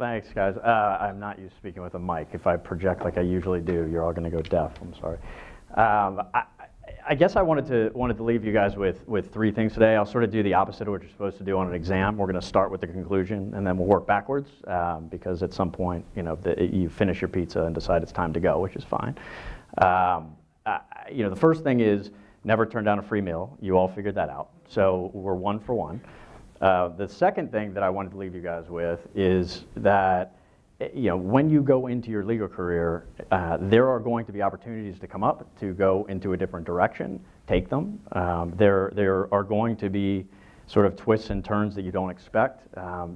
Thanks, guys. I'm not used to speaking with a mic. If I project like I usually do, you're all going to go deaf. I'm sorry. I guess I wanted to leave you guys with three things today. I'll sort of do the opposite of what you're supposed to do on an exam. We're going to start with the conclusion, and then we'll work backwards because at some point, you finish your pizza and decide it's time to go, which is fine. The first thing is never turn down a free meal. You all figured that out. So we're 1 for 1. The second thing that I wanted to leave you guys with is that when you go into your legal career, there are going to be opportunities to come up to go into a different direction. Take them. There are going to be sort of twists and turns that you don't expect.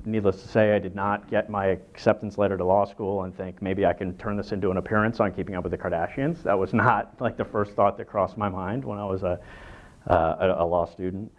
Needless to say, I did not get my acceptance letter to law school and think maybe I can turn this into an appearance on Keeping Up with the Kardashians. That was not like the first thought that crossed my mind when I was a law student.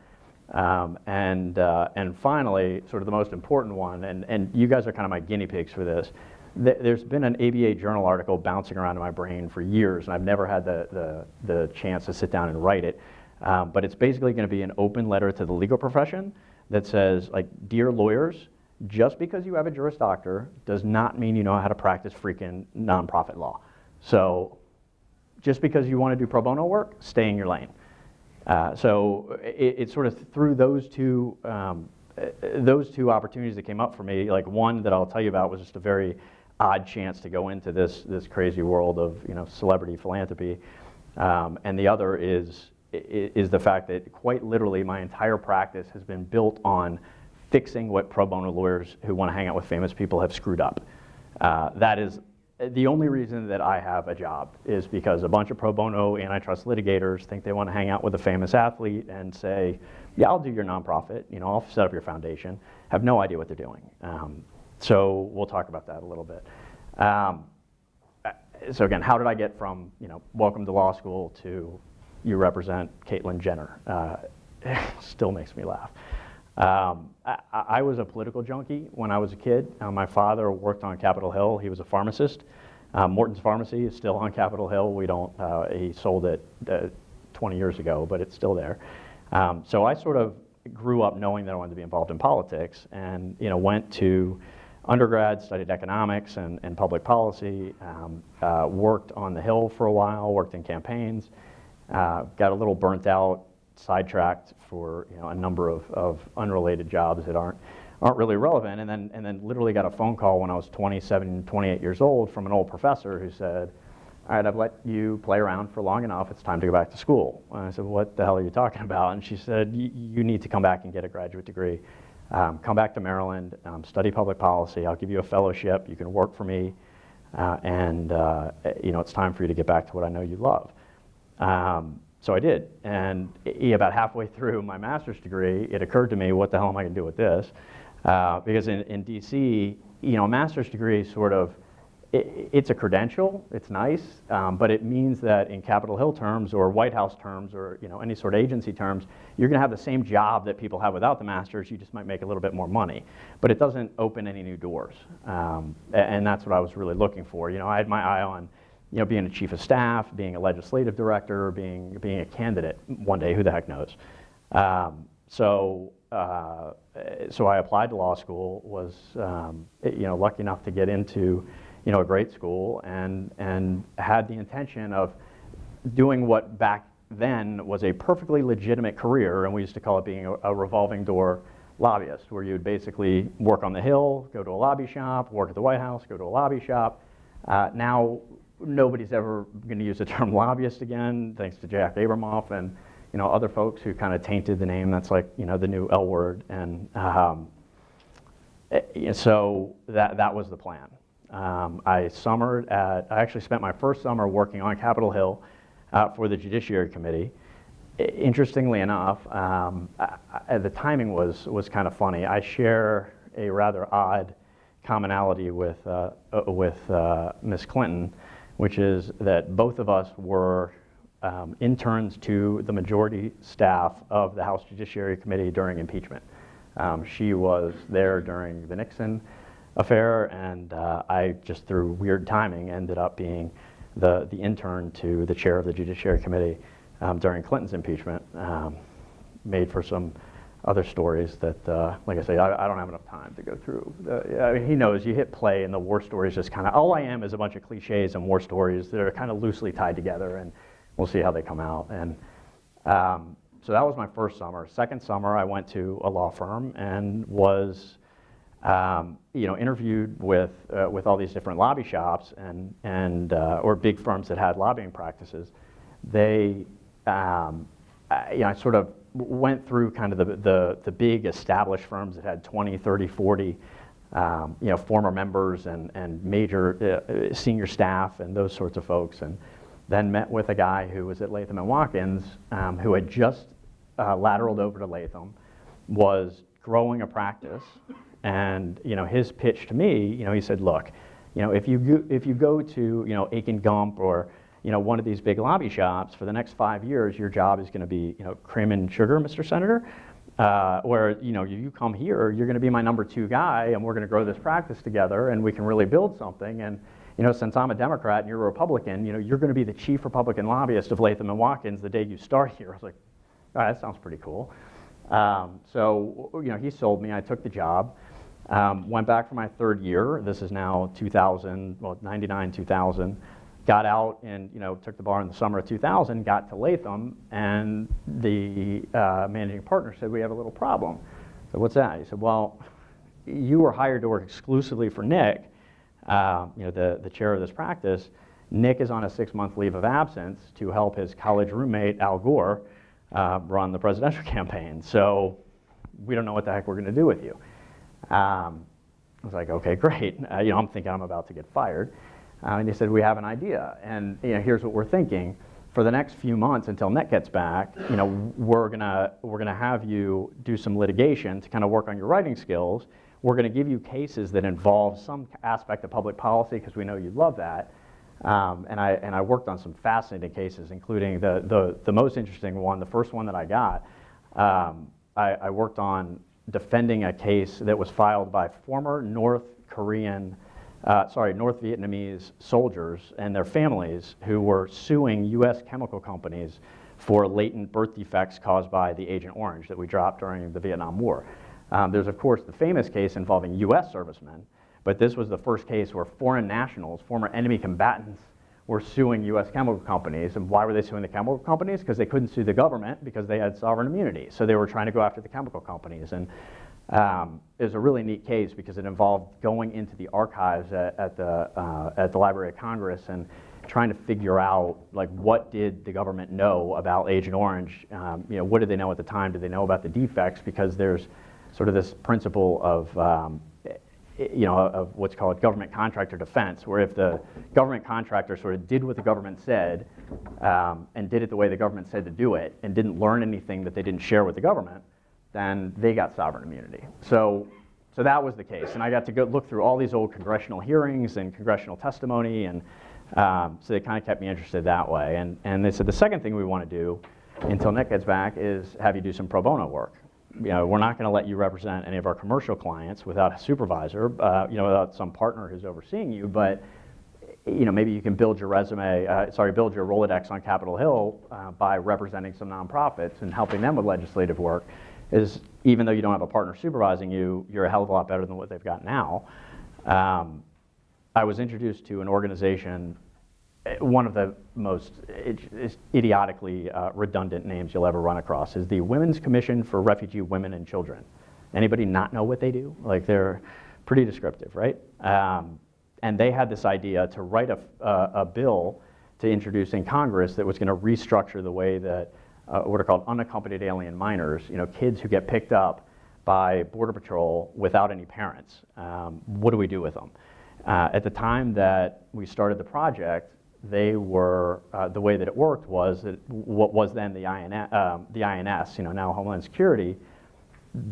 And finally, sort of the most important one, and you guys are kind of my guinea pigs for this, there's been an ABA journal article bouncing around in my brain for years, and I've never had the chance to sit down and write it. But it's basically going to be an open letter to the legal profession that says, like, dear lawyers, just because you have a Juris Doctor does not mean you know how to practice freaking nonprofit law. So just because you want to do pro bono work, stay in your lane. So it's sort of through those two opportunities that came up for me. Like, one that I'll tell you about was just a very odd chance to go into this crazy world of celebrity philanthropy, and the other is the fact that quite literally my entire practice has been built on fixing what pro bono lawyers who want to hang out with famous people have screwed up. That is the only reason that I have a job, is because a bunch of pro bono antitrust litigators think they want to hang out with a famous athlete and say, yeah, I'll do your nonprofit, I'll set up your foundation, have no idea what they're doing. So we'll talk about that a little bit. So again, how did I get from, welcome to law school to you represent Caitlyn Jenner? Still makes me laugh. I was a political junkie when I was a kid. My father worked on Capitol Hill. He was a pharmacist. Morton's Pharmacy is still on Capitol Hill. He sold it 20 years ago, but it's still there. So I sort of grew up knowing that I wanted to be involved in politics, and went to undergrad, studied economics and public policy, worked on the Hill for a while, worked in campaigns, got a little burnt out, sidetracked for a number of unrelated jobs that aren't really relevant, and then literally got a phone call when I was 27, 28 years old from an old professor who said, all right, I've let you play around for long enough, it's time to go back to school. And I said, what the hell are you talking about? And she said, you need to come back and get a graduate degree. Come back to Maryland, study public policy, I'll give you a fellowship, you can work for me, and it's time for you to get back to what I know you love. So I did, and about halfway through my master's degree, it occurred to me, what the hell am I going to do with this? Because in DC, a master's degree is sort of, it's a credential, it's nice, but it means that in Capitol Hill terms or White House terms or any sort of agency terms, you're going to have the same job that people have without the master's, you just might make a little bit more money. But it doesn't open any new doors, and that's what I was really looking for. I had my eye on being a chief of staff, being a legislative director, being a candidate one day, who the heck knows. So I applied to law school, was lucky enough to get into a great school, and had the intention of doing what back then was a perfectly legitimate career, and we used to call it being a revolving door lobbyist, where you'd basically work on the Hill, go to a lobby shop, work at the White House, go to a lobby shop. Now nobody's ever going to use the term lobbyist again, thanks to Jack Abramoff and other folks who kind of tainted the name. That's like the new L word, and so that was the plan. I actually spent my first summer working on Capitol Hill for the Judiciary Committee. Interestingly enough, the timing was kind of funny. I share a rather odd commonality with Ms. Clinton, which is that both of us were interns to the majority staff of the House Judiciary Committee during impeachment. She was there during the Nixon affair, and I, just through weird timing, ended up being the intern to the chair of the Judiciary Committee during Clinton's impeachment. Made for some other stories that, like I say, I don't have enough time to go through. I mean, he knows you hit play and the war stories just kind of, all I am is a bunch of cliches and war stories that are kind of loosely tied together, and we'll see how they come out. And so that was my first summer. Second summer, I went to a law firm and was interviewed with all these different lobby shops and or big firms that had lobbying practices. They, I sort of went through kind of the big established firms that had 20, 30, 40, former members and major senior staff and those sorts of folks, and then met with a guy who was at Latham & Watkins, who had just lateraled over to Latham, was growing a practice, and his pitch to me, he said, look, if you go to Aiken Gump or one of these big lobby shops for the next 5 years, your job is going to be cream and sugar, Mr. Senator. Where you come here, you're going to be my number 2 guy, and we're going to grow this practice together, and we can really build something. And since I'm a Democrat and you're a Republican, you're going to be the chief Republican lobbyist of Latham & Watkins the day you start here. I was like, all right, that sounds pretty cool. So he sold me. I took the job. Went back for my 3rd year. This is now 2000, well, 99, 2000. Got out and took the bar in the summer of 2000. Got to Latham, and the managing partner said, we have a little problem. So what's that? He said, well, you were hired to work exclusively for Nick, the chair of this practice. Nick is on a 6-month leave of absence to help his college roommate Al Gore run the presidential campaign. So we don't know what the heck we're going to do with you. I was like, okay, great. I'm thinking I'm about to get fired. And he said, we have an idea, and here's what we're thinking. For the next few months until Nick gets back, we're gonna have you do some litigation to kind of work on your writing skills. We're gonna give you cases that involve some aspect of public policy, because we know you love that. And I worked on some fascinating cases, including the most interesting one, the first one that I got. I worked on defending a case that was filed by former North Vietnamese soldiers and their families who were suing U.S. chemical companies for latent birth defects caused by the Agent Orange that we dropped during the Vietnam War. There's, of course, the famous case involving U.S. servicemen, but this was the first case where foreign nationals, former enemy combatants, were suing U.S. chemical companies. And why were they suing the chemical companies? Because they couldn't sue the government because they had sovereign immunity. So they were trying to go after the chemical companies. And it was a really neat case because it involved going into the archives at the Library of Congress and trying to figure out, like, what did the government know about Agent Orange? What did they know at the time? Did they know about the defects? Because there's sort of this principle of what's called government contractor defense, where if the government contractor sort of did what the government said and did it the way the government said to do it and didn't learn anything that they didn't share with the government, then they got sovereign immunity. So that was the case. And I got to go look through all these old congressional hearings and congressional testimony, and so they kind of kept me interested that way. And they said the second thing we want to do until Nick gets back is have you do some pro bono work. We're not going to let you represent any of our commercial clients without a supervisor, without some partner who's overseeing you, but maybe you can build your build your Rolodex on Capitol Hill by representing some nonprofits and helping them with legislative work. Is even though you don't have a partner supervising you, you're a hell of a lot better than what they've got now. I was introduced to an organization, one of the most idiotically redundant names you'll ever run across is the Women's Commission for Refugee Women and Children. Anybody not know what they do? Like, they're pretty descriptive, right? And they had this idea to write a bill to introduce in Congress that was going to restructure the way that what are called unaccompanied alien minors, kids who get picked up by Border Patrol without any parents. What do we do with them? At the time that we started the project, they were, the way that it worked was that what was then the INS, now Homeland Security,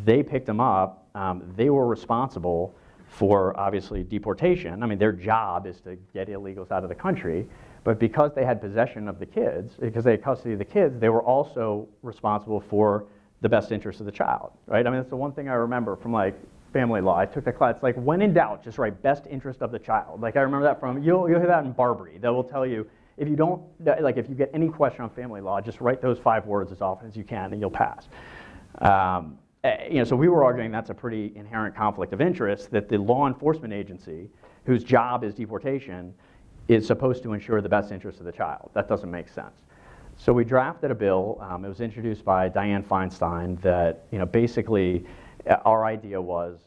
they picked them up. They were responsible for, obviously, deportation. I mean, their job is to get illegals out of the country. But because they had possession of the kids, because they had custody of the kids, they were also responsible for the best interest of the child, right? I mean, that's the one thing I remember from, like, family law. I took the class, like, when in doubt, just write best interest of the child. Like, I remember that from, you'll hear that in Barbary. That will tell you, if you don't, like, if you get any question on family law, just write those 5 words as often as you can and you'll pass. so we were arguing that's a pretty inherent conflict of interest, that the law enforcement agency, whose job is deportation, is supposed to ensure the best interest of the child. That doesn't make sense. So we drafted a bill. It was introduced by Dianne Feinstein that, basically our idea was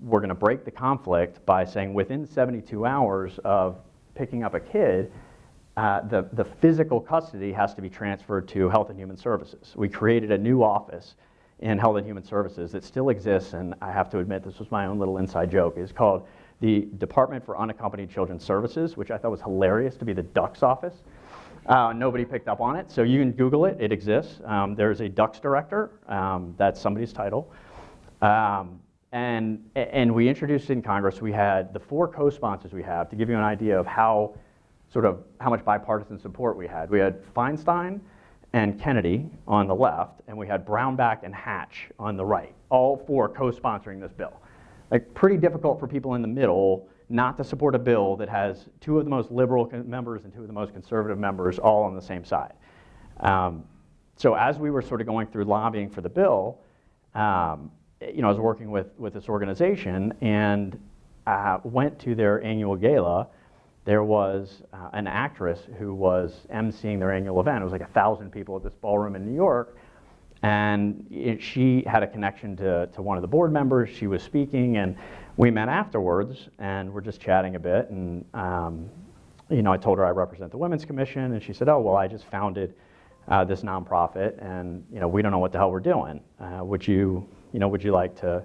we're going to break the conflict by saying within 72 hours of picking up a kid, the physical custody has to be transferred to Health and Human Services. We created a new office in Health and Human Services that still exists, and I have to admit this was my own little inside joke. It's called the Department for Unaccompanied Children's Services, which I thought was hilarious to be the DUCS office. Nobody picked up on it, so you can Google it. It exists. There's a DUCS director. That's somebody's title. And we introduced it in Congress. We had the 4 co-sponsors we have, to give you an idea of how much bipartisan support we had. We had Feinstein and Kennedy on the left, and we had Brownback and Hatch on the right, all 4 co-sponsoring this bill. Like, pretty difficult for people in the middle not to support a bill that has 2 of the most liberal members and 2 of the most conservative members all on the same side. So as we were sort of going through lobbying for the bill, I was working with this organization and went to their annual gala. There was an actress who was emceeing their annual event. It was like 1,000 people at this ballroom in New York. And she had a connection to one of the board members. She was speaking, and we met afterwards, and we're just chatting a bit. And I told her I represent the Women's Commission, and she said, "Oh, well, I just founded this nonprofit, and we don't know what the hell we're doing. Would you like to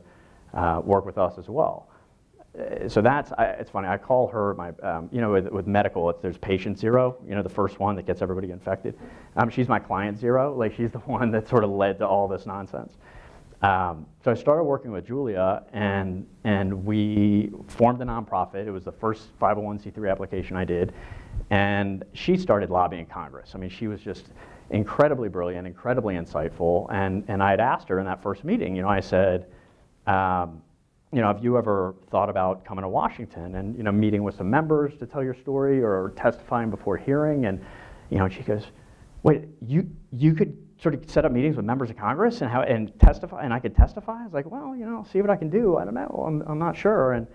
work with us as well?" So it's funny, I call her my, with medical, there's patient zero, the first one that gets everybody infected. She's my client zero, like she's the one that sort of led to all this nonsense. So I started working with Julia, and we formed a nonprofit. It was the first 501c3 application I did, and she started lobbying Congress. I mean, she was just incredibly brilliant, incredibly insightful, and I had asked her in that first meeting, I said, have you ever thought about coming to Washington and meeting with some members to tell your story or testifying before hearing? And she goes, "Wait, you could sort of set up meetings with members of Congress and testify, and I could testify?" I was like, "Well, I'll see what I can do. I don't know. I'm not sure." And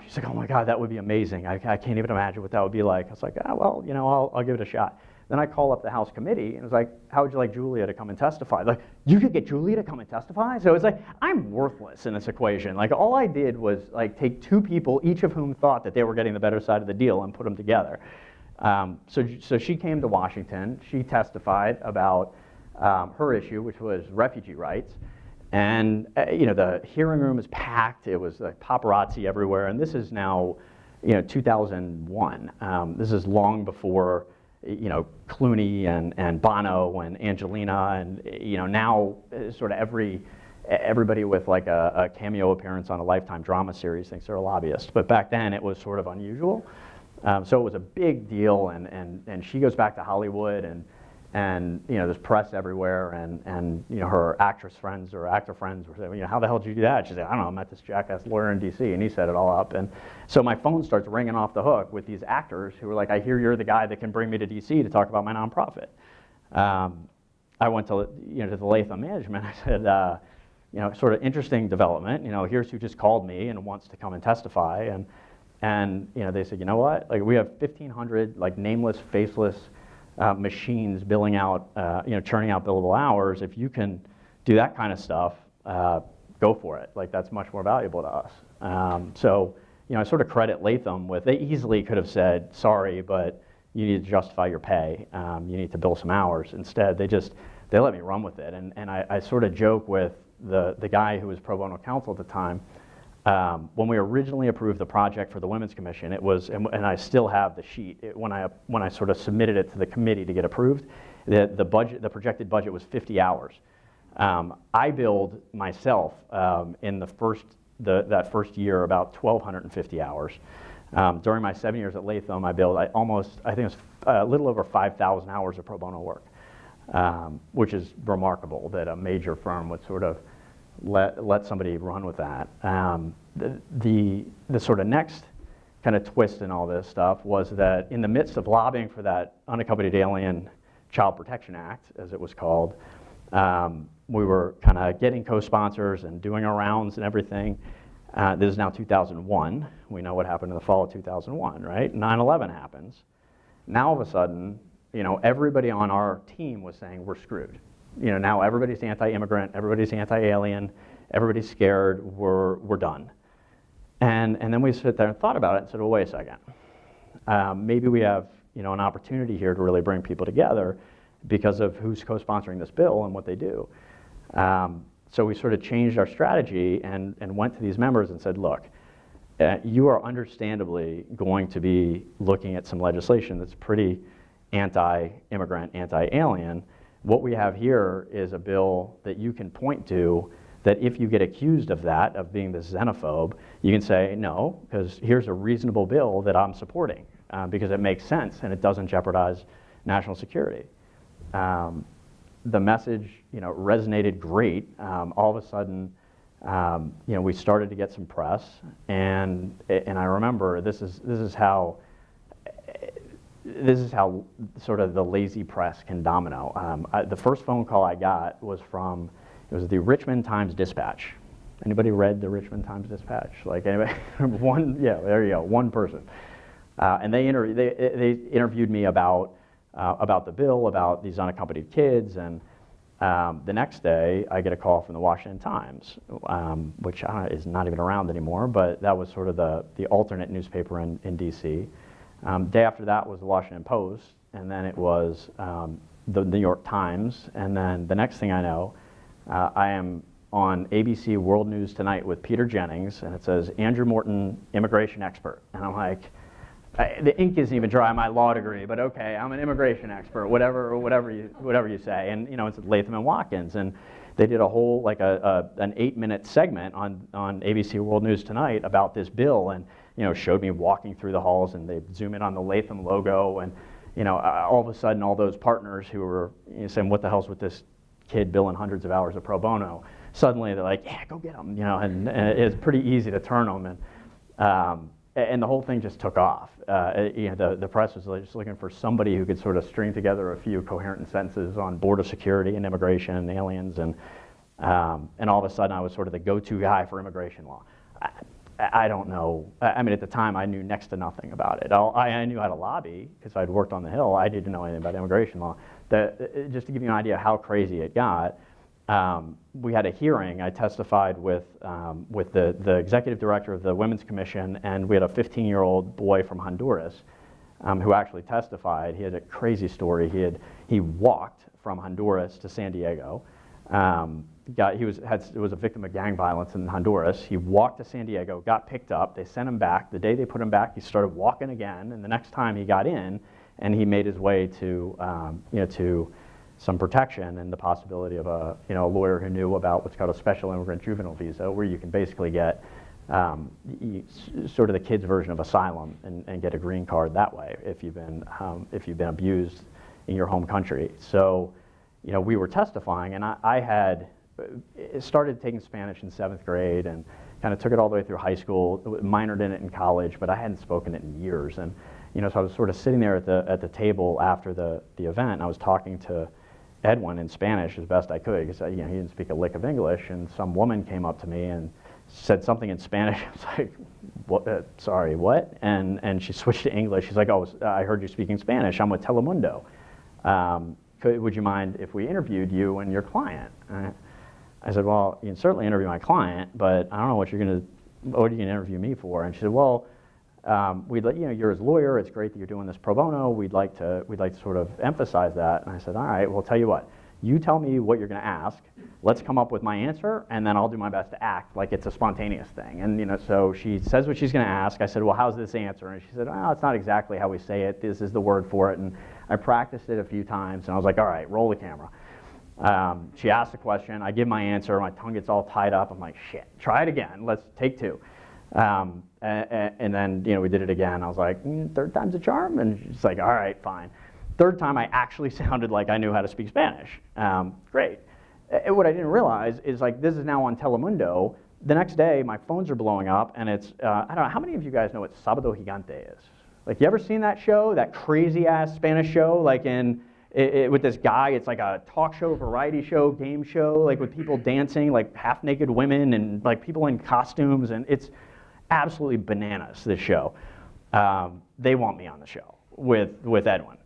she's like, "Oh my God, that would be amazing. I can't even imagine what that would be like." I was like, I'll give it a shot." Then I call up the House committee and was like, "How would you like Julia to come and testify?" Like, "You could get Julia to come and testify?" So it's like, I'm worthless in this equation. Like, all I did was like take 2 people, each of whom thought that they were getting the better side of the deal, and put them together. So she came to Washington. She testified about her issue, which was refugee rights. And the hearing room is packed. It was like paparazzi everywhere. And this is now 2001. This is long before Clooney and Bono and Angelina, and now sort of everybody with like a cameo appearance on a Lifetime drama series thinks they're a lobbyist. But back then it was sort of unusual. So it was a big deal, and she goes back to Hollywood, and there's press everywhere, and her actress friends or actor friends were saying, "How the hell did you do that?" She said, "I don't know, I met this jackass lawyer in DC, and he set it all up." And so my phone starts ringing off the hook with these actors who were like, "I hear you're the guy that can bring me to DC to talk about my nonprofit." I went to the Latham management. I said, sort of interesting development. Here's who just called me and wants to come and testify. And they said, "You know what? Like, we have 1,500 like nameless, faceless machines billing out, churning out billable hours. If you can do that kind of stuff, go for it. Like, that's much more valuable to us." So I sort of credit Latham with, they easily could have said, "Sorry, but you need to justify your pay. You need to bill some hours." Instead, they let me run with it. And I sort of joke with the guy who was pro bono counsel at the time. When we originally approved the project for the Women's Commission, it was, and I still have the sheet, when I sort of submitted it to the committee to get approved, the projected budget was 50 hours. I billed myself in that first year about 1,250 hours. During my 7 years at Latham, I billed I think it was a little over 5,000 hours of pro bono work, which is remarkable that a major firm would sort of let somebody run with that. The sort of next kind of twist in all this stuff was that in the midst of lobbying for that Unaccompanied Alien Child Protection Act, as it was called, we were kind of getting co-sponsors and doing our rounds and everything. This is now 2001. We know what happened in the fall of 2001, right? 9/11 happens. Now all of a sudden, everybody on our team was saying we're screwed. Now everybody's anti-immigrant, everybody's anti-alien, everybody's scared, we're done. And then we sit there and thought about it and said, well, wait a second. Maybe we have an opportunity here to really bring people together because of who's co-sponsoring this bill and what they do. So we sort of changed our strategy and went to these members and said, look, you are understandably going to be looking at some legislation that's pretty anti-immigrant, anti-alien. What we have here is a bill that you can point to that if you get accused of that, of being this xenophobe, you can say, no, because here's a reasonable bill that I'm supporting because it makes sense and it doesn't jeopardize national security. The message, resonated great. All of a sudden, we started to get some press, and I remember this is how sort of the lazy press can domino. The first phone call I got was it was the Richmond Times-Dispatch. Anybody read the Richmond Times-Dispatch? Like anybody? One, yeah, there you go, one person. And they interviewed me about the bill, about these unaccompanied kids, and the next day I get a call from the Washington Times, which is not even around anymore, but that was sort of the alternate newspaper in DC. Day after that was the Washington Post, and then it was the New York Times, and then the next thing I know, I am on ABC World News Tonight with Peter Jennings, and it says, Andrew Morton, immigration expert. And I'm like, the ink isn't even dry on my law degree, but okay, I'm an immigration expert, whatever you say. And it's Latham and Watkins, and they did a whole, like an 8-minute segment on ABC World News Tonight about this bill, and showed me walking through the halls, and they zoom in on the Latham logo, and all of a sudden all those partners who were saying, what the hell's with this kid billing hundreds of hours of pro bono, suddenly they're like, yeah, go get him, and it's pretty easy to turn them, and the whole thing just took off. The press was just looking for somebody who could sort of string together a few coherent sentences on border security and immigration and aliens, and all of a sudden I was sort of the go-to guy for immigration law. I don't know. I mean, at the time I knew next to nothing about it. I knew how to lobby because I'd worked on the Hill. I didn't know anything about immigration law. Just to give you an idea of how crazy it got, we had a hearing. I testified with the executive director of the Women's Commission, and we had a 15-year-old boy from Honduras who actually testified. He had a crazy story. He walked from Honduras to San Diego. Was a victim of gang violence in Honduras. He walked to San Diego, got picked up. They sent him back. The day they put him back, he started walking again. And the next time he got in, and he made his way to some protection and the possibility of a lawyer who knew about what's called a special immigrant juvenile visa, where you can basically get sort of the kid's version of asylum and get a green card that way if you've been abused in your home country. So, we were testifying, and I had started taking Spanish in 7th grade and kind of took it all the way through high school, minored in it in college, but I hadn't spoken it in years. And so I was sort of sitting there at the table after the event, and I was talking to Edwin in Spanish as best I could because he didn't speak a lick of English, and some woman came up to me and said something in Spanish. I was like, what, sorry, what? And she switched to English. She's like, oh, I heard you speaking Spanish. I'm with Telemundo. Would you mind if we interviewed you and your client? I said, well, you can certainly interview my client, but I don't know what are you going to interview me for? And she said, well, you're his lawyer. It's great that you're doing this pro bono. We'd like to sort of emphasize that. And I said, all right, well, tell you what. You tell me what you're going to ask. Let's come up with my answer, and then I'll do my best to act like it's a spontaneous thing. And so she says what she's going to ask. I said, well, how's this answer? And she said, well, it's not exactly how we say it. This is the word for it. And I practiced it a few times, and I was like, all right, roll the camera. She asked the question. I give my answer. My tongue gets all tied up. I'm like, shit, try it again. Let's take two. And then we did it again. I was like, third time's a charm? And she's like, all right, fine. Third time, I actually sounded like I knew how to speak Spanish. Great. What I didn't realize is this is now on Telemundo. The next day, my phones are blowing up, and it's, I don't know, how many of you guys know what Sábado Gigante is? You ever seen that show, that crazy-ass Spanish show? with this guy. It's like a talk show, variety show, game show, like with people dancing, like half-naked women and like people in costumes, and it's absolutely bananas, this show. They want me on the show with Edwin.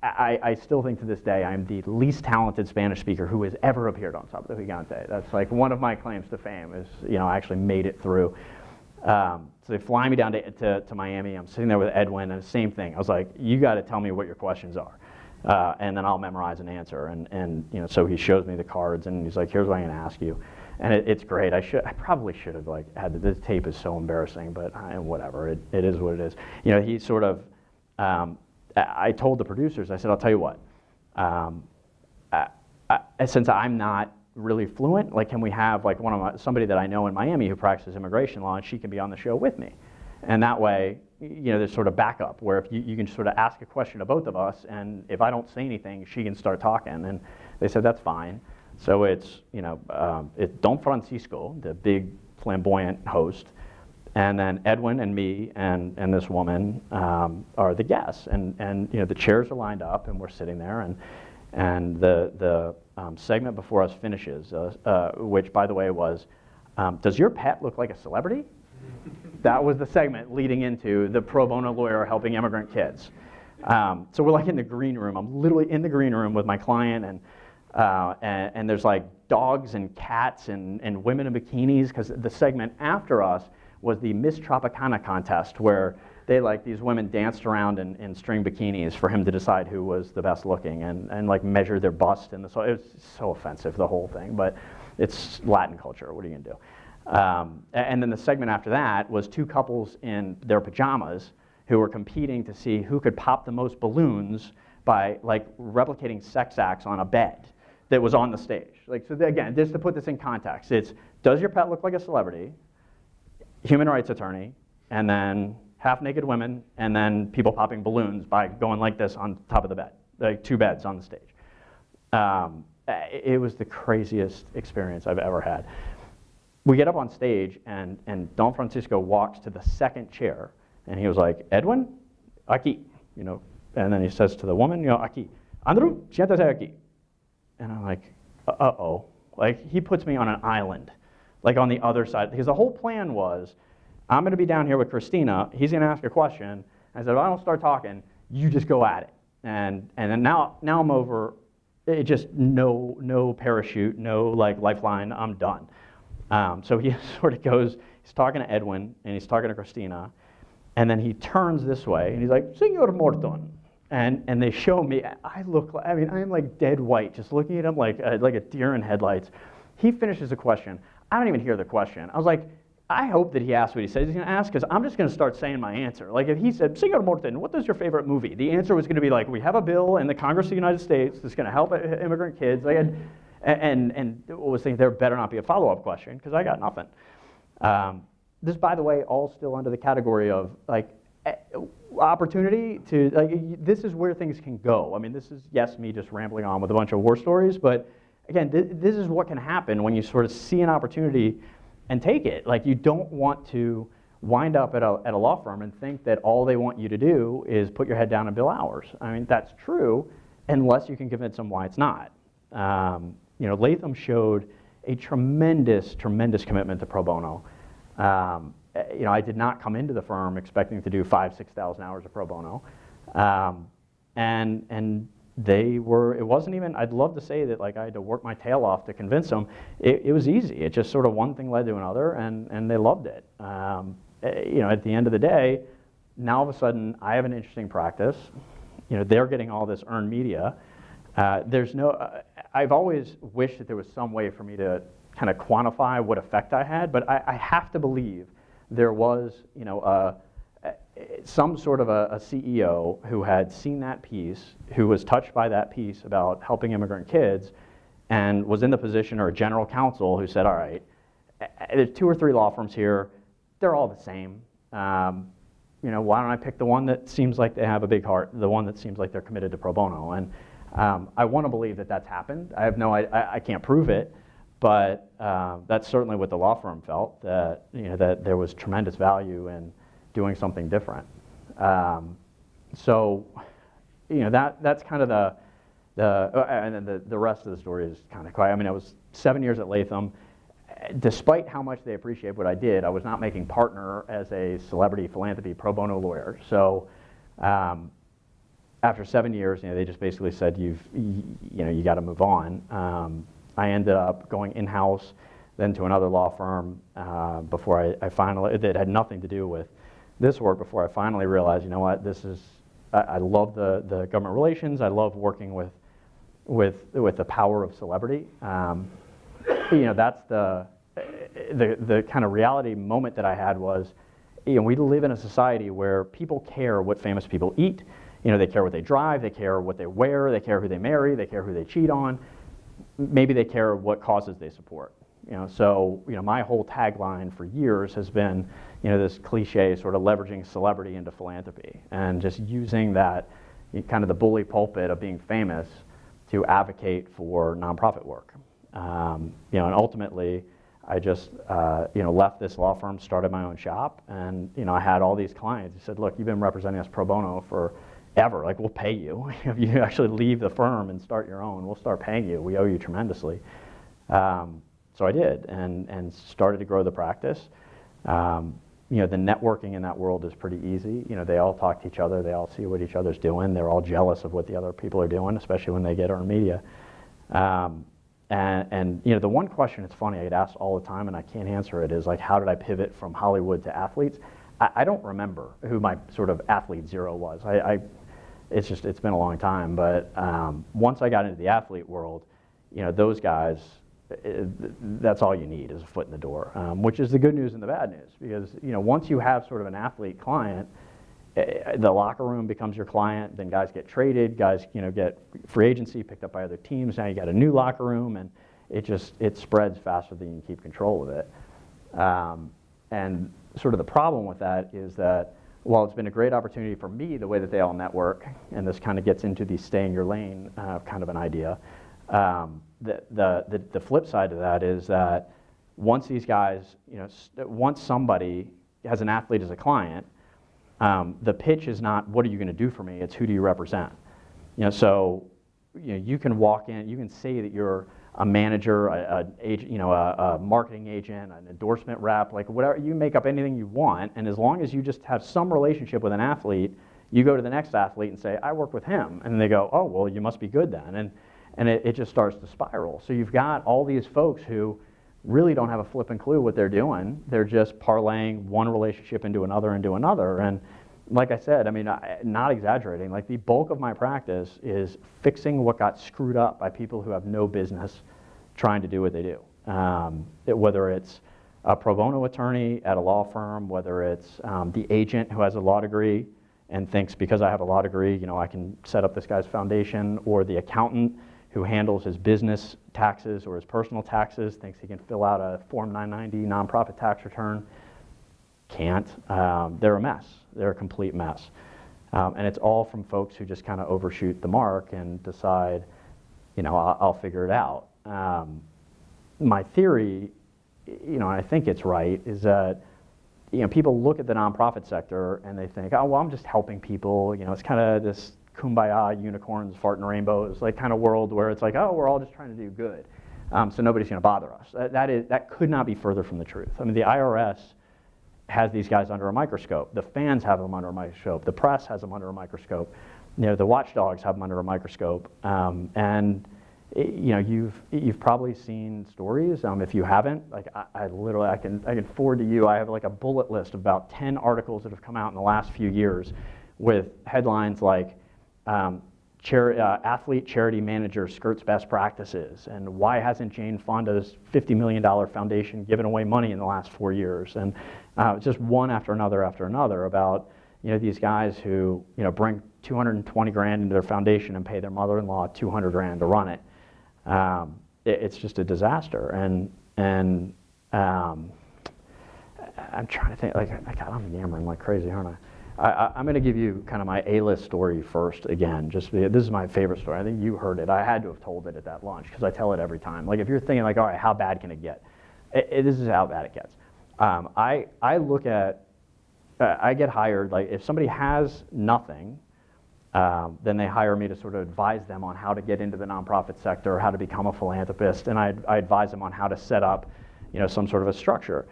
I still think to this day I'm the least talented Spanish speaker who has ever appeared on Top of the Gigante. That's like one of my claims to fame is, I actually made it through. So they fly me down to Miami. I'm sitting there with Edwin, and the same thing. I was like, you got to tell me what your questions are, and then I'll memorize an answer. And so he shows me the cards, and he's like, here's what I'm going to ask you. And it's great. I probably should have like had this tape is so embarrassing, but whatever. It is what it is. He sort of. I told the producers. I said, I'll tell you what. Since I'm not really fluent, like, can we have like somebody that I know in Miami who practices immigration law, and she can be on the show with me, and that way, there's sort of backup where if you can sort of ask a question to both of us, and if I don't say anything, she can start talking. And they said that's fine. So it's it's Don Francisco, the big flamboyant host, and then Edwin and me and this woman are the guests, and the chairs are lined up, and we're sitting there, and the segment before us finishes, which by the way was, does your pet look like a celebrity? That was the segment leading into the pro bono lawyer helping immigrant kids. So we're like in the green room. I'm literally in the green room with my client, and there's like dogs and cats and women in bikinis, because the segment after us was the Miss Tropicana contest, where these women danced around in string bikinis for him to decide who was the best looking, and like measure their bust. And so it was so offensive, the whole thing, but it's Latin culture. What are you gonna do? And then the segment after that was two couples in their pajamas who were competing to see who could pop the most balloons by like replicating sex acts on a bed that was on the stage. So again, just to put this in context, it's, does your pet look like a celebrity, human rights attorney, and then half-naked women, and then people popping balloons by going like this on top of the bed, like two beds on the stage. It was the craziest experience I've ever had. We get up on stage, and Don Francisco walks to the second chair, and he was like, Edwin, aquí, and then he says to the woman, aquí, Andrew, siéntese aquí. And I'm like, uh-oh. Like, he puts me on an island, like on the other side, because the whole plan was, I'm going to be down here with Christina. He's going to ask a question. I said, if I don't start talking, you just go at it. And then now I'm over. It just no parachute, no like lifeline. I'm done. So he sort of goes. He's talking to Edwin and he's talking to Christina, and then he turns this way and he's like, Senor Morton. And they show me. I am like dead white, just looking at him like a deer in headlights. He finishes a question. I don't even hear the question. I was like, I hope that he asked what he said he's going to ask, because I'm just going to start saying my answer. Like if he said, Senor Morton, what is your favorite movie? The answer was going to be like, we have a bill in the Congress of the United States that's going to help immigrant kids. And was thinking there better not be a follow-up question, because I got nothing. This, by the way, all still under the category of like opportunity to, like, this is where things can go. I mean, this is, yes, me just rambling on with a bunch of war stories, but again, this is what can happen when you sort of see an opportunity and take it. Like, you don't want to wind up at a law firm and think that all they want you to do is put your head down and bill hours. I mean, that's true, unless you can convince them why it's not. Latham showed a tremendous commitment to pro bono. I did not come into the firm expecting to do 5,000 to 6,000 hours of pro bono, and they were. It wasn't even. I'd love to say that like I had to work my tail off to convince them. It was easy. It just sort of one thing led to another, and they loved it. At the end of the day, now all of a sudden I have an interesting practice. They're getting all this earned media. There's no. I've always wished that there was some way for me to kind of quantify what effect I had, but I have to believe there was, some sort of a CEO who had seen that piece, who was touched by that piece about helping immigrant kids, and was in the position, or a general counsel who said, all right, there's 2 or 3 law firms here, they're all the same. Why don't I pick the one that seems like they have a big heart, the one that seems like they're committed to pro bono? And I want to believe that that's happened. I can't prove it, but that's certainly what the law firm felt, that that there was tremendous value in doing something different. So that's kind of and then the rest of the story is kind of quiet. I mean, I was 7 years at Latham. Despite how much they appreciate what I did, I was not making partner as a celebrity philanthropy pro bono lawyer. So after 7 years, they just basically said, you got to move on. I ended up going in-house, then to another law firm before I finally, it had nothing to do with this work, before I finally realized, what, I love the government relations. I love working with the power of celebrity. That's the kind of reality moment that I had was, we live in a society where people care what famous people eat. They care what they drive, they care what they wear, they care who they marry, they care who they cheat on. Maybe they care what causes they support. So my whole tagline for years has been, this cliche sort of leveraging celebrity into philanthropy and just using that kind of the bully pulpit of being famous to advocate for nonprofit work. And ultimately, I just left this law firm, started my own shop, and I had all these clients who said, "Look, you've been representing us pro bono forever. Like, we'll pay you if you actually leave the firm and start your own. We'll start paying you. We owe you tremendously." So I did, and started to grow the practice. The networking in that world is pretty easy. They all talk to each other. They all see what each other's doing. They're all jealous of what the other people are doing, especially when they get earned media. And the one question, it's funny, I get asked all the time and I can't answer it, is like, how did I pivot from Hollywood to athletes? I don't remember who my sort of athlete zero was. It's been a long time, but once I got into the athlete world, those guys, that's all you need is a foot in the door, which is the good news and the bad news, because once you have sort of an athlete client, the locker room becomes your client. Then guys get traded, guys get free agency picked up by other teams. Now you got a new locker room, and it spreads faster than you can keep control of it. And sort of the problem with that is that while it's been a great opportunity for me, the way that they all network, and this kind of gets into the stay in your lane kind of an idea, the flip side of that is that once these guys, once somebody has an athlete as a client, the pitch is not, what are you going to do for me? It's, who do you represent? So you can walk in, you can say that you're a manager, a marketing agent, an endorsement rep, like whatever, you make up anything you want, and as long as you just have some relationship with an athlete, you go to the next athlete and say, I work with him, and they go, oh, well, you must be good then, and it just starts to spiral. So you've got all these folks who really don't have a flipping clue what they're doing. They're just parlaying one relationship into another, and like I said, I mean, not exaggerating, like the bulk of my practice is fixing what got screwed up by people who have no business trying to do what they do. Whether it's a pro bono attorney at a law firm, whether it's the agent who has a law degree and thinks, because I have a law degree, I can set up this guy's foundation, or the accountant who handles his business taxes or his personal taxes, thinks he can fill out a Form 990 nonprofit tax return. Can't. They're a mess. They're a complete mess. And it's all from folks who just kind of overshoot the mark and decide, I'll figure it out. My theory, and I think it's right, is that people look at the nonprofit sector and they think, oh, well, I'm just helping people. It's kind of this kumbaya, unicorns, farting rainbows, like kind of world where it's like, oh, we're all just trying to do good. So nobody's going to bother us. That could not be further from the truth. I mean, the IRS has these guys under a microscope. The fans have them under a microscope. The press has them under a microscope. The watchdogs have them under a microscope. And you've probably seen stories. If you haven't, like I literally, I can forward to you. I have like a bullet list of about 10 articles that have come out in the last few years with headlines like athlete charity manager skirts best practices, and why hasn't Jane Fonda's $50 million foundation given away money in the last 4 years, and just one after another about these guys who bring 220 grand into their foundation and pay their mother-in-law 200 grand to run it. It's just a disaster, and I'm trying to think, God, I'm yammering like crazy, aren't I? I'm going to give you kind of my A-list story first again. This is my favorite story. I think you heard it. I had to have told it at that lunch because I tell it every time. Like, if you're thinking like, all right, how bad can it get? This is how bad it gets. I look at, I get hired, like if somebody has nothing Then they hire me to sort of advise them on how to get into the nonprofit sector, how to become a philanthropist, and I advise them on how to set up, some sort of a structure.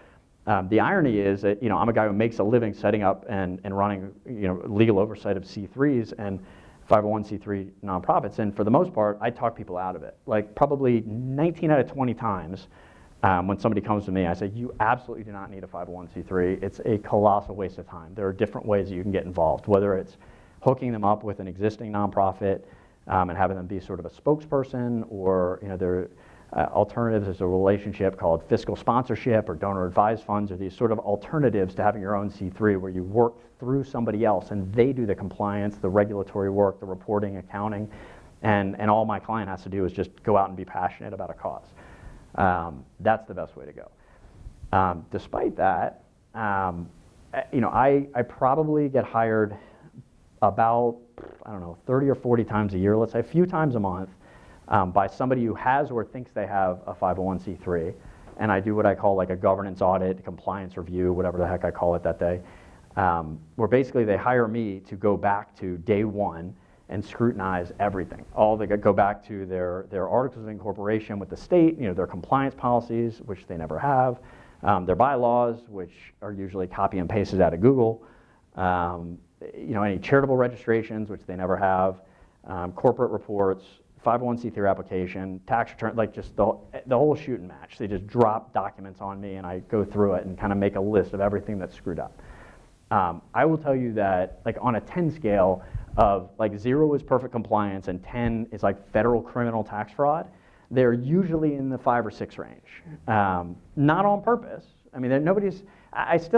The irony is that, I'm a guy who makes a living setting up and running, legal oversight of C3s and 501c3 nonprofits, and for the most part, I talk people out of it. Like probably 19 out of 20 times, when somebody comes to me, I say, you absolutely do not need a 501c3. It's a colossal waste of time. There are different ways that you can get involved, whether it's hooking them up with an existing nonprofit and having them be sort of a spokesperson, or there are alternatives. There's a relationship called fiscal sponsorship or donor advised funds, or these sort of alternatives to having your own C3 where you work through somebody else and they do the compliance, the regulatory work, the reporting, accounting, and all my client has to do is just go out and be passionate about a cause. That's the best way to go. Despite that, I probably get hired about, 30 or 40 times a year, let's say a few times a month, by somebody who has or thinks they have a 501c3, and I do what I call like a governance audit, compliance review, whatever the heck I call it that day, where basically they hire me to go back to day one and scrutinize everything. They go back to their articles of incorporation with the state, their compliance policies, which they never have, their bylaws, which are usually copy and pasted out of Google, any charitable registrations, which they never have, corporate reports, 501c3 application, tax return, like just the whole shoot and match. They just drop documents on me and I go through it and kind of make a list of everything that's screwed up. I will tell you that like on a 10 scale of like 0 is perfect compliance and 10 is like federal criminal tax fraud, they're usually in the 5 or 6 range. Not on purpose. I mean,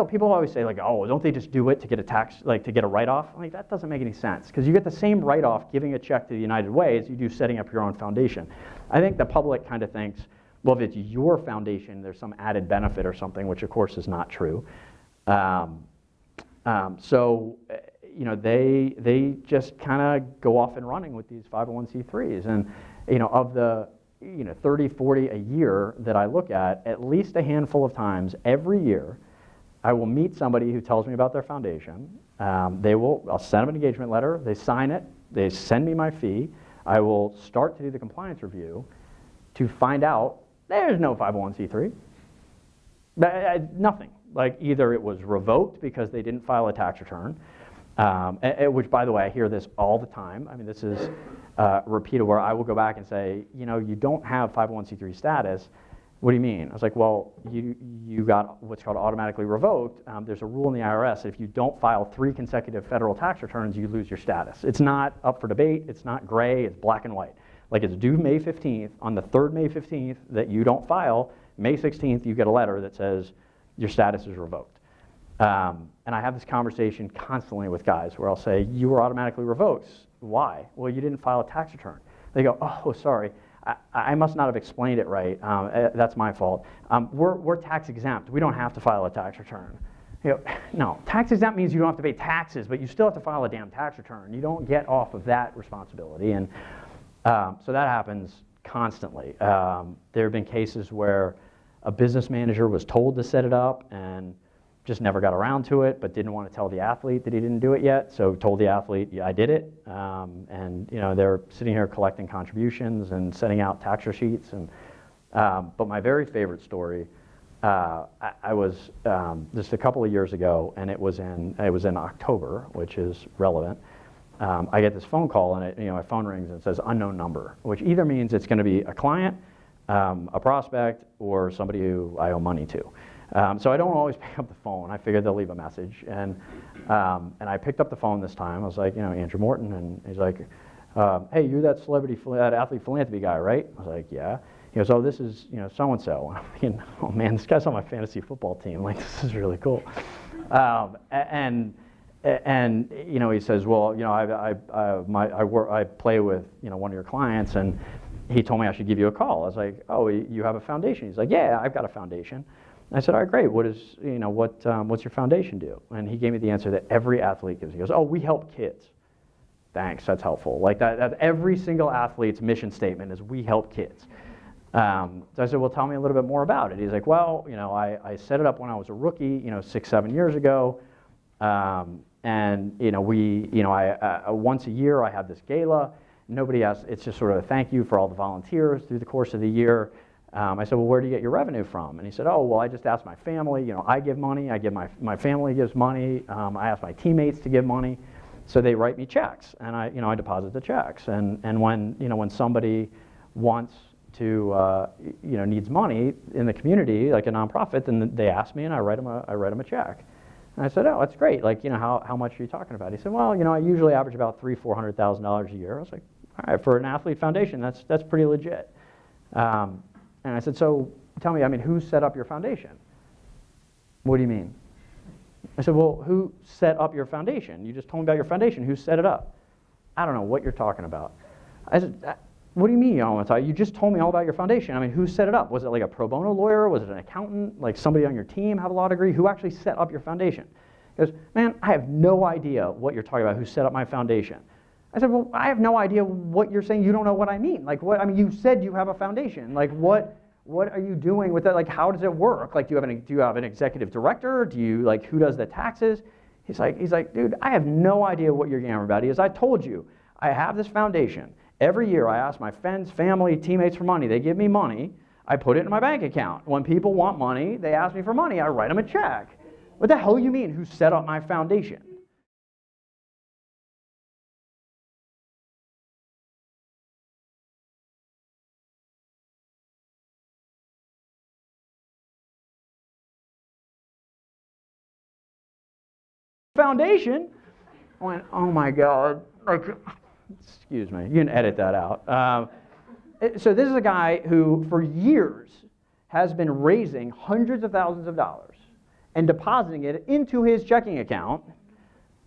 people always say like, oh, don't they just do it to get a tax, like to get a write-off? Like that doesn't make any sense because you get the same write-off giving a check to the United Way as you do setting up your own foundation. I think the public kind of thinks, well, if it's your foundation, there's some added benefit or something, which of course is not true. They just kind of go off and running with these 501c3s, and of the 30, 40 a year that I look at least a handful of times every year, I will meet somebody who tells me about their foundation. I'll send them an engagement letter, they sign it, they send me my fee, I will start to do the compliance review to find out there's no 501c3, nothing. Like either it was revoked because they didn't file a tax return, which by the way, I hear this all the time. I mean, this is repeated where I will go back and say, you don't have 501c3 status. What do you mean? I was like, well, you got what's called automatically revoked. There's a rule in the IRS that if you don't file 3 consecutive federal tax returns, you lose your status. It's not up for debate. It's not gray. It's black and white. Like it's due May 15th. On the 3rd May 15th that you don't file, May 16th you get a letter that says your status is revoked. And I have this conversation constantly with guys where I'll say, you were automatically revoked. Why? Well, you didn't file a tax return. They go, oh, sorry. I must not have explained it right. That's my fault. We're tax exempt. We don't have to file a tax return. No, tax exempt means you don't have to pay taxes, but you still have to file a damn tax return. You don't get off of that responsibility. And so that happens constantly. There have been cases where a business manager was told to set it up and just never got around to it, but didn't want to tell the athlete that he didn't do it yet, so told the athlete, yeah, I did it, and they're sitting here collecting contributions and sending out tax receipts. And but my very favorite story, I was just a couple of years ago, and it was in October, which is relevant. I get this phone call, and my phone rings and it says unknown number, which either means it's going to be a client, a prospect, or somebody who I owe money to. So I don't always pick up the phone. I figured they'll leave a message, and I picked up the phone this time. I was like, Andrew Morton, and he's like, hey, you're that athlete philanthropy guy, right? I was like, yeah. He goes, oh, this is so and so. I'm thinking, oh man, this guy's on my fantasy football team. Like, this is really cool. And he says, well, I play with one of your clients, and he told me I should give you a call. I was like, oh, you have a foundation? He's like, yeah, I've got a foundation. I said, all right, great. What's your foundation do? And he gave me the answer that every athlete gives. He goes, oh, we help kids. Thanks, that's helpful. Like that every single athlete's mission statement is we help kids. So I said, well, tell me a little bit more about it. He's like, well, I set it up when I was a rookie, 6, 7 years ago. And once a year I have this gala. Nobody asks, it's just sort of a thank you for all the volunteers through the course of the year. I said, well, where do you get your revenue from? And he said, oh, well, I just ask my family. I give money. I give my family gives money. I ask my teammates to give money. So they write me checks, and I deposit the checks. And when somebody wants to needs money in the community, like a nonprofit, then they ask me, and I write them a check. And I said, oh, that's great. Like, how much are you talking about? He said, well, I usually average about $300,000-$400,000 a year. I was like, all right, for an athlete foundation, that's pretty legit. And I said, so tell me, who set up your foundation? What do you mean? I said, well, who set up your foundation? You just told me about your foundation. Who set it up? I don't know what you're talking about. I said, what do you mean you don't want to talk? You just told me all about your foundation. Who set it up? Was it like a pro bono lawyer? Was it an accountant? Like somebody on your team have a law degree? Who actually set up your foundation? He goes, man, I have no idea what you're talking about, who set up my foundation. I said, well, I have no idea what you're saying. You don't know what I mean. Like what? You said you have a foundation. Like what are you doing with that? Like how does it work? Like do you have an executive director? Do you who does the taxes? He's like, dude, I have no idea what you're yammering about. He goes, I told you, I have this foundation. Every year I ask my friends, family, teammates for money. They give me money. I put it in my bank account. When people want money, they ask me for money. I write them a check. What the hell you mean, who set up my foundation? Foundation? I went, oh my God. Excuse me, you can edit that out. So this is a guy who for years has been raising hundreds of thousands of dollars and depositing it into his checking account,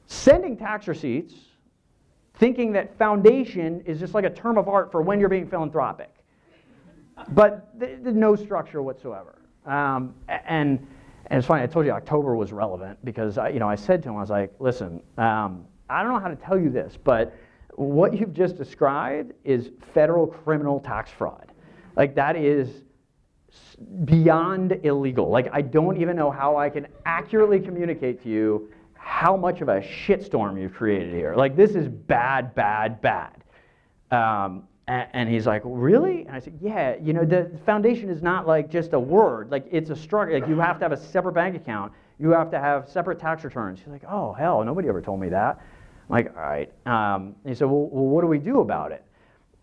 sending tax receipts, thinking that foundation is just like a term of art for when you're being philanthropic. But there's no structure whatsoever. And it's funny, I told you October was relevant because I said to him, I was like, listen, I don't know how to tell you this, but what you've just described is federal criminal tax fraud. Like that is beyond illegal. Like I don't even know how I can accurately communicate to you how much of a shitstorm you've created here. Like this is bad, bad, bad. And he's like, really? And I said, yeah, the foundation is not like just a word. Like it's a structure. Like you have to have a separate bank account. You have to have separate tax returns. He's like, oh, hell, nobody ever told me that. I'm like, all right. And he said, well, what do we do about it?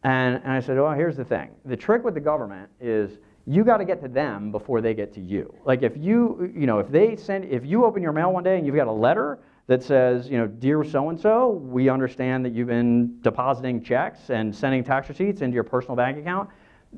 And I said, well, here's the thing. The trick with the government is you got to get to them before they get to you. Like if if you open your mail one day and you've got a letter that says, dear so-and-so, we understand that you've been depositing checks and sending tax receipts into your personal bank account,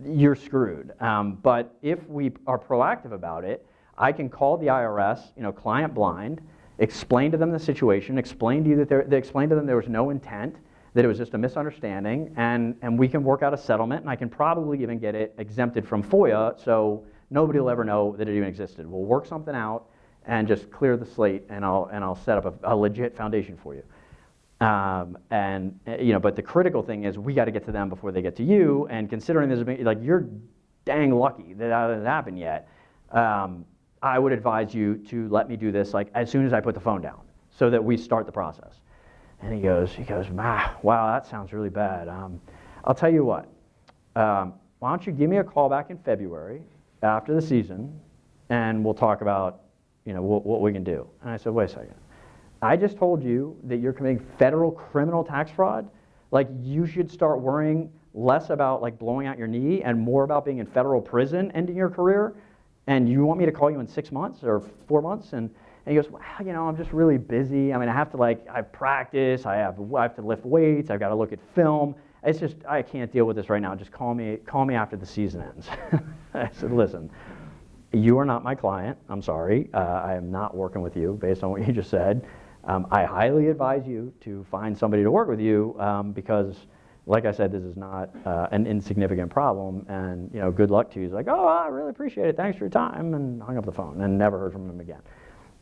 you're screwed. But if we are proactive about it, I can call the IRS, client blind, explain to them the situation, explain to them there was no intent, that it was just a misunderstanding, and we can work out a settlement, and I can probably even get it exempted from FOIA, so nobody will ever know that it even existed. We'll work something out and just clear the slate, and I'll set up a legit foundation for you. But the critical thing is we got to get to them before they get to you, and considering this, like you're dang lucky that hasn't happened yet. I would advise you to let me do this like as soon as I put the phone down, so that we start the process. And he goes, wow, that sounds really bad. I'll tell you what. Why don't you give me a call back in February after the season, and we'll talk about what we can do. And I said, wait a second. I just told you that you're committing federal criminal tax fraud. Like you should start worrying less about like blowing out your knee and more about being in federal prison, ending your career. And you want me to call you in 6 months or 4 months? And he goes, well, I'm just really busy. I have to I practice. I have to lift weights. I've got to look at film. It's just I can't deal with this right now. Just call me after the season ends. I said, listen. You are not my client. I'm sorry. I am not working with you based on what you just said. I highly advise you to find somebody to work with you because, like I said, this is not an insignificant problem. And good luck to you. He's like, oh, I really appreciate it. Thanks for your time, and hung up the phone and never heard from him again.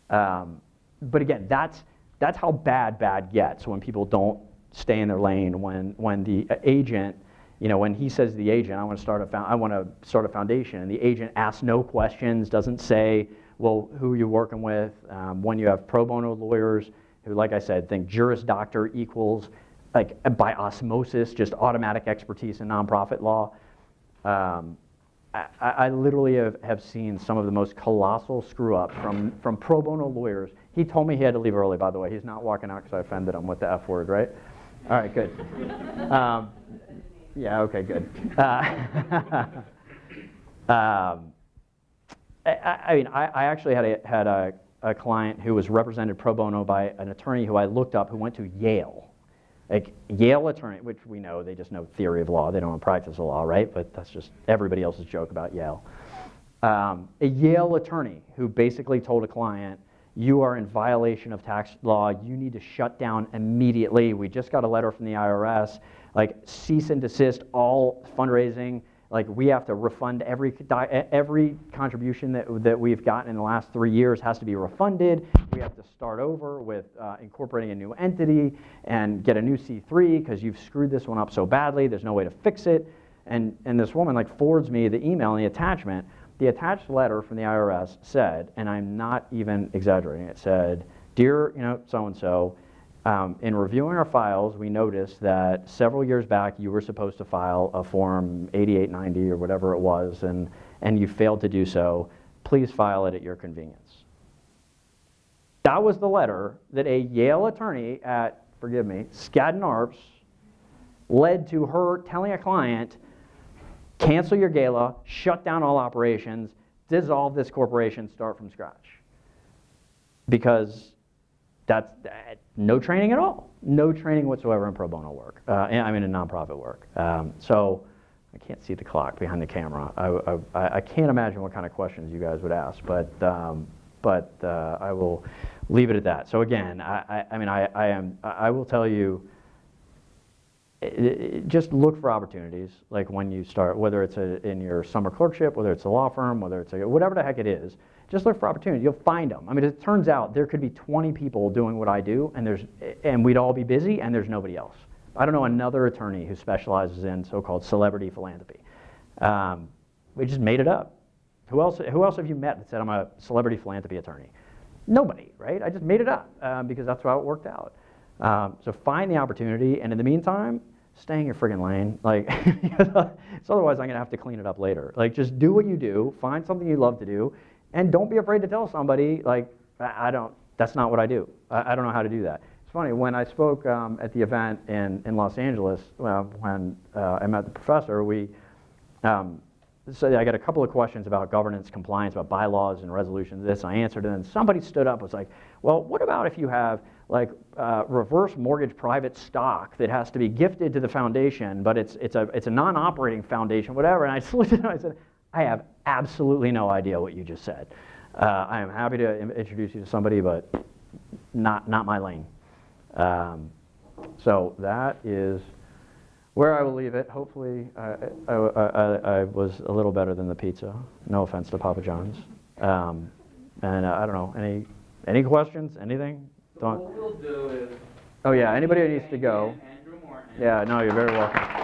But again, that's how bad gets when people don't stay in their lane. When the agent. When he says to the agent, I want to start a foundation, and the agent asks no questions, doesn't say, well, who are you working with? When you have pro bono lawyers, who, like I said, think Juris Doctor equals, like by osmosis, just automatic expertise in nonprofit law. I literally have seen some of the most colossal screw-ups from pro bono lawyers. He told me he had to leave early, by the way. He's not walking out because I offended him with the F word, right? All right, good. Yeah, okay, good. I mean, I actually had a client who was represented pro bono by an attorney who I looked up who went to Yale. Like Yale attorney, which we know, they just know theory of law. They don't practice the law, right? But that's just everybody else's joke about Yale. A Yale attorney who basically told a client, you are in violation of tax law. You need to shut down immediately. We just got a letter from the IRS, like cease and desist all fundraising. Like we have to refund every contribution that we've gotten in the last 3 years has to be refunded. We have to start over with incorporating a new entity and get a new C3 because you've screwed this one up so badly. There's no way to fix it. And this woman like forwards me the email and the attachment. The attached letter from the IRS said, and I'm not even exaggerating, it said, dear, so-and-so, in reviewing our files, we noticed that several years back you were supposed to file a form 8890 or whatever it was, and you failed to do so. Please file it at your convenience. That was the letter that a Yale attorney at, forgive me, Skadden Arps led to her telling a client, cancel your gala, shut down all operations, dissolve this corporation, start from scratch. Because that's no training at all. No training whatsoever in pro bono work. I mean in nonprofit work. So I can't see the clock behind the camera. I can't imagine what kind of questions you guys would ask, but I will leave it at that. So again, I will tell you, just look for opportunities, like when you start, whether it's in your summer clerkship, whether it's a law firm, whether it's whatever the heck it is, just look for opportunities. You'll find them. I mean, it turns out there could be 20 people doing what I do, and we'd all be busy, and there's nobody else. I don't know another attorney who specializes in so-called celebrity philanthropy. We just made it up. Who else have you met that said I'm a celebrity philanthropy attorney? Nobody, right? I just made it up because that's how it worked out. So find the opportunity, and in the meantime, stay in your friggin' lane. Like, so otherwise I'm gonna have to clean it up later. Like, just do what you do, find something you love to do, and don't be afraid to tell somebody, like, that's not what I do. I don't know how to do that. It's funny, when I spoke at the event in Los Angeles, when I met the professor, so I got a couple of questions about governance, compliance, about bylaws and resolutions, this, and I answered it, and somebody stood up and was like, well, what about if you have like reverse mortgage private stock that has to be gifted to the foundation, but it's a non-operating foundation, whatever, and I just looked at him and I said, I have absolutely no idea what you just said. I am happy to introduce you to somebody, but not my lane. So that is where I will leave it. Hopefully, I was a little better than the pizza. No offense to Papa John's. And I don't know, any questions, anything? So what we'll do is... Oh yeah, anybody who needs to go. Andrew Morton. Yeah, no, you're very welcome.